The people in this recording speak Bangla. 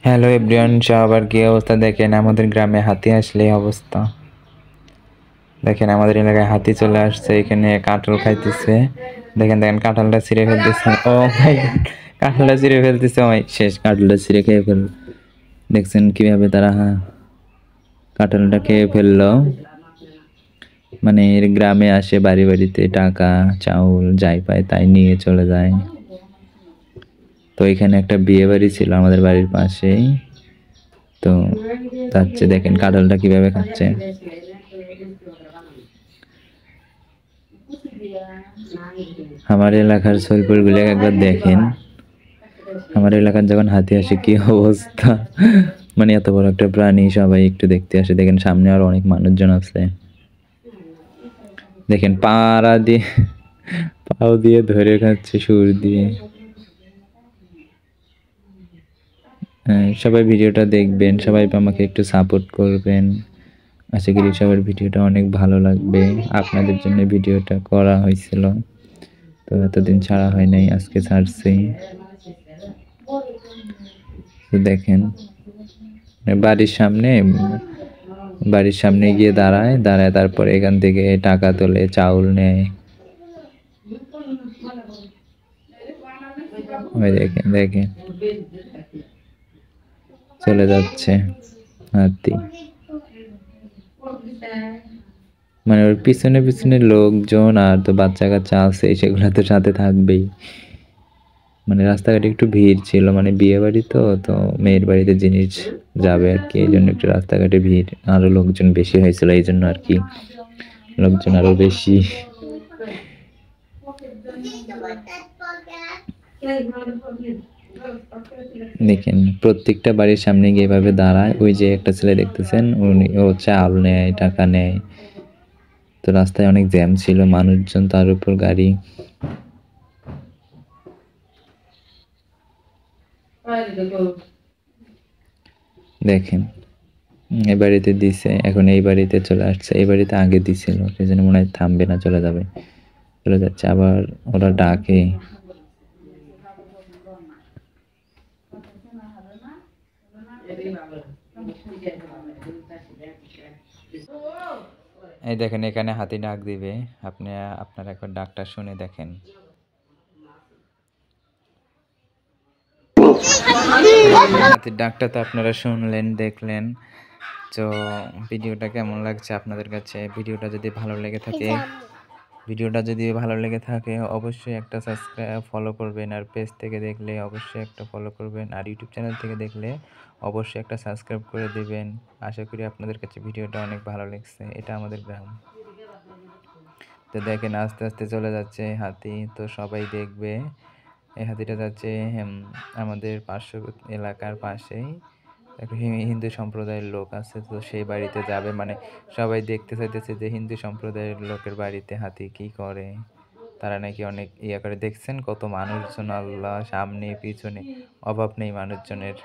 হ্যালো এভরিওয়ান, সবার কি অবস্থা? দেখেন আমাদের গ্রামে হাতি আসলে এই অবস্থা। দেখেন আমাদের এলাকায় হাতি চলে আসছে, এখানে কাঁঠাল খাইতেছে। দেখেন দেখেন কাঁঠালটা ছিঁড়ে ফেলতেছে। ও ভাই, কাঁঠালটা ছিঁড়ে ফেলতেছে। ওই শেষ, কাঁঠালটা ছিঁড়ে খেয়ে ফেল। দেখছেন কিভাবে তারা কাঁঠালটা খেয়ে ফেললো। মানে এর গ্রামে আসে, বাড়ি বাড়িতে টাকা চাউল যাই পায় তাই নিয়ে চলে যায়। তো এখানে একটা বিয়ে বাড়ি ছিল আমাদের বাড়ির পাশেই। তো যাচ্ছে, দেখেন কাঁঠালটা কিভাবে খাচ্ছে। আমার এলাকার গুলো একবার দেখেন, আমার এলাকার যখন হাতি আসে কি অবস্থা। মানে এত বড় একটা প্রাণী সবাই একটু দেখতে আসে। দেখেন সামনে আর অনেক মানুষজন আছে। দেখেন পাড়া দিয়ে, পাও দিয়ে ধরে খাচ্ছে, সুর দিয়ে। হ্যাঁ, সবাই ভিডিওটা দেখবেন, সবাই আমাকে একটু সাপোর্ট করবেন। আশা করি সবার ভিডিওটা অনেক ভালো লাগবে। আপনাদের জন্য ভিডিওটা করা হয়েছিল, তো এতদিন ছাড়া হয় নাই, আজকে ছাড়ছি। তো দেখেন বাড়ির সামনে গিয়ে দাঁড়ায়, তারপরে এখান থেকে টাকা তোলে, চাউল নেয়। ওই দেখেন দেখেন চলে যাচ্ছে হাতি। মানে ওর পিছনে পিছনে লোকজন আর তো বাচ্চা কাচ্চা আছে, সেগুলো তো সাথে থাকবেই। মানে রাস্তাঘাটে একটু ভিড় ছিল, মানে বিয়ে বাড়ি তো, তো মেয়ের বাড়িতে জিনিস যাবে আর কি, এই জন্য একটু রাস্তাঘাটে ভিড়, আরো লোকজন বেশি হয়েছিল এই জন্য আর কি, লোকজন আরো বেশি। দেখেন প্রত্যেকটা বাড়ির সামনে গিয়ে এভাবে দাঁড়ায়। ওই যে একটা ছেলে দেখতেছেন, ও চাল নেয়, টাকা নেয়। তো রাস্তায় অনেক জ্যাম ছিল, মানুষজন, তার উপর গাড়ি। দেখেন এই বাড়িতে দিছে, এখন এই বাড়িতে চলে আসছে। এই বাড়িতে আগে দিছিল, সেজন্য মনে হয় থামবে না, চলে যাবে, চলে যাচ্ছে। আবার ওরা ডাকে। এই দেখেন এখানে হাতি ডাক দিবে, আপনারা একবার ডাকটা শুনে দেখেন। হাতির ডাকটা তো আপনারা শুনলেন, দেখলেন। তো ভিডিওটা কেমন লাগছে আপনাদের কাছে? ভিডিওটা যদি ভালো লেগে থাকে অবশ্যই একটা সাবস্ক্রাইব, ফলো করবেন। আর পেজ থেকে দেখলে অবশ্যই একটা ফলো করবেন, আর ইউটিউব চ্যানেল থেকে দেখলে অবশ্যই একটা সাবস্ক্রাইব করে দিবেন। আশা করি আপনাদের কাছে ভিডিওটা অনেক ভালো লাগছে। এটা আমাদের গ্রাম। তো দেখেন আস্তে আস্তে চলে যাচ্ছে হাতি, তো সবাই দেখবে। এই হাতিটা যাচ্ছে আমাদের এলাকার পাশেই একটা হিন্দু সম্প্রদায়ের লোক আছে, তো সেই বাড়িতে যাবে। মানে সবাই দেখতে চাইতেছে যে হিন্দু সম্প্রদায়ের লোকের বাড়িতে হাতি কি করে, তারা নাকি অনেক ইয়া করে। দেখছেন কত মানুষজন, আল্লাহ, সামনে পিছনে অভাব নেই মানুষজনের।